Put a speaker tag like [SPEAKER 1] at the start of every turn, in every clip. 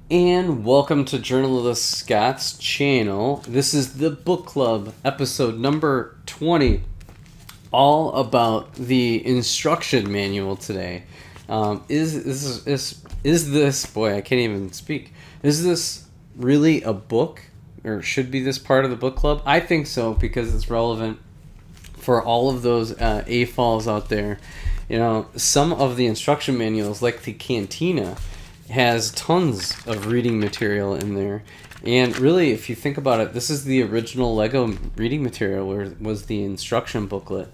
[SPEAKER 1] And welcome to Journalist Scott's channel. This is the book club, episode number 20, all about the instruction manual today. Is this, boy, I can't even speak. Is this really a book, or should be this part of the book club? I think so, because it's relevant for all of those AFOLs out there. You know, some of the instruction manuals, like the Cantina, has tons of reading material in there. And really, if you think about it, this is the original Lego reading material, where was the instruction booklet.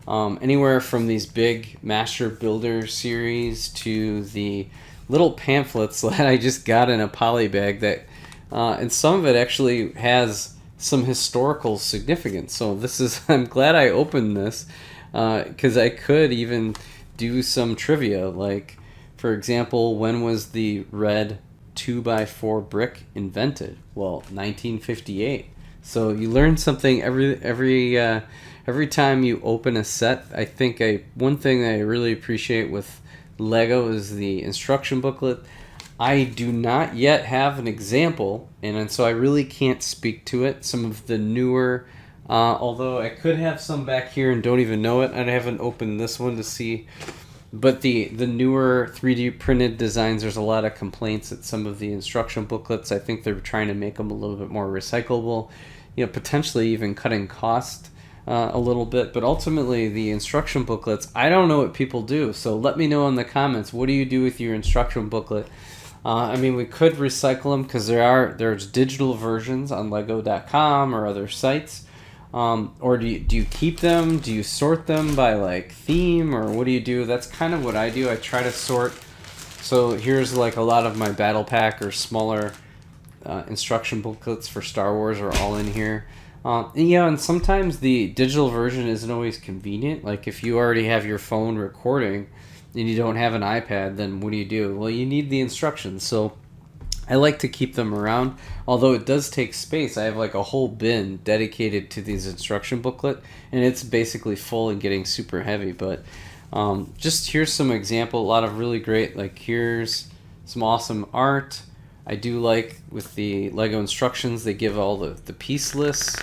[SPEAKER 1] Anywhere from these big Master Builder series to the little pamphlets that I just got in a poly bag that, and some of it actually has some historical significance. So this is, I'm glad I opened this, because I could even do some trivia, like, for example, when was the red 2x4 brick invented? Well, 1958. So you learn something every time you open a set. I think one thing that I really appreciate with Lego is the instruction booklet. I do not yet have an example, and so I really can't speak to it. Some of the newer, although I could have some back here and don't even know it. I haven't opened this one to see. But the newer 3D printed designs, there's a lot of complaints at some of the instruction booklets. I think they're trying to make them a little bit more recyclable, potentially even cutting cost a little bit. But ultimately, the instruction booklets, I don't know what people do. So let me know in the comments, what do you do with your instruction booklet? We could recycle them, because there's digital versions on Lego.com or other sites. Or do you keep them? Do you sort them by like theme, or what do you do? That's kind of what I do. I try to sort. So here's like a lot of my battle pack or smaller instruction booklets for Star Wars are all in here. And sometimes the digital version isn't always convenient. Like if you already have your phone recording and you don't have an iPad, then what do? Well, you need the instructions. So I like to keep them around, although it does take space. I have like a whole bin dedicated to these instruction booklet, and it's basically full and getting super heavy. But just here's some example, a lot of really great, like here's some awesome art. I do like with the Lego instructions, they give all the piece lists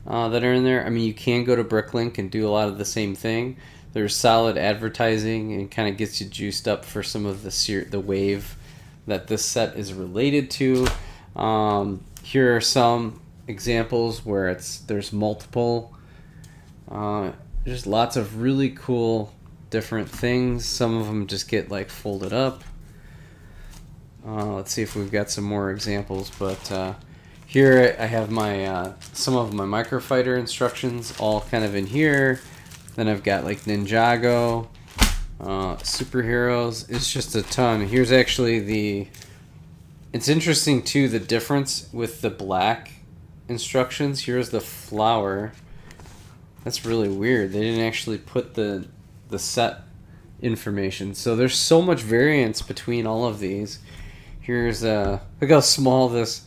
[SPEAKER 1] that are in there. You can go to Bricklink and do a lot of the same thing. There's solid advertising and kind of gets you juiced up for some of the wave that this set is related to. Here are some examples where there's multiple. There's lots of really cool different things. Some of them just get like folded up. Let's see if we've got some more examples. But here I have my some of my Microfighter instructions all kind of in here. Then I've got like Ninjago. Superheroes. It's just a ton. Here's actually it's interesting too, the difference with the black instructions. Here's the flower. That's really weird. They didn't actually put the set information. So there's so much variance between all of these. Here's look how small this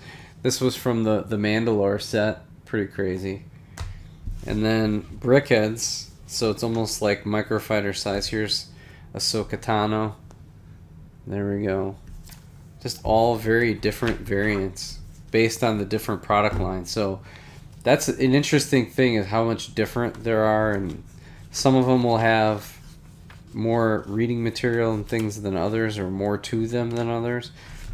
[SPEAKER 1] was from the Mandalore set. Pretty crazy. And then Brickheads. So it's almost like Microfighter size. Here's Ahsoka Tano. There we go. Just all very different variants based on the different product lines. So that's an interesting thing, is how much different there are, and some of them will have more reading material and things than others, or more to them than others.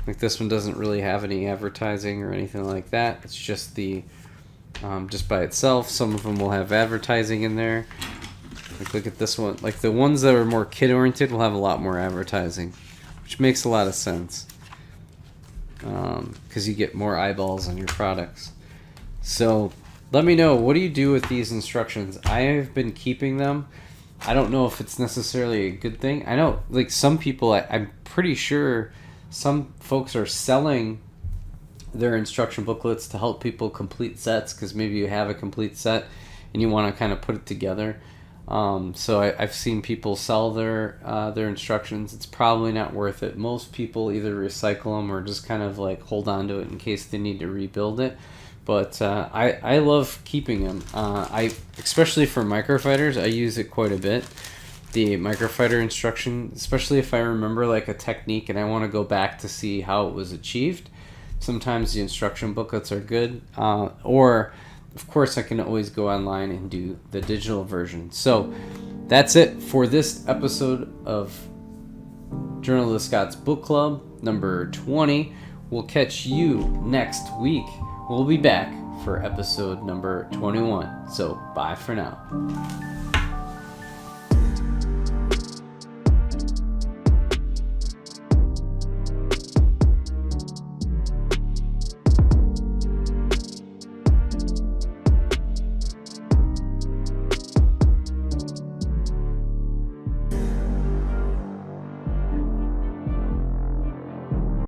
[SPEAKER 1] Like this one doesn't really have any advertising or anything like that. It's just just by itself. Some of them will have advertising in there. Like look at this one. Like the ones that are more kid-oriented will have a lot more advertising, which makes a lot of sense, because you get more eyeballs on your products. So let me know, what do you do with these instructions? I have been keeping them. I don't know if it's necessarily a good thing. I know like some people, I'm pretty sure some folks are selling their instruction booklets to help people complete sets, because maybe you have a complete set and you want to kind of put it together. So I've seen people sell their instructions. It's probably not worth it. Most people either recycle them or just kind of like hold on to it in case they need to rebuild it. But I love keeping them. Especially for Microfighters, I use it quite a bit. the microfighter instruction, especially if I remember like a technique and I want to go back to see how it was achieved. Sometimes the instruction booklets are good, or of course I can always go online and do the digital version. So that's it for this episode of Journal of the Scots Book Club number 20. We'll catch you next week. We'll be back for episode number 21. So bye for now.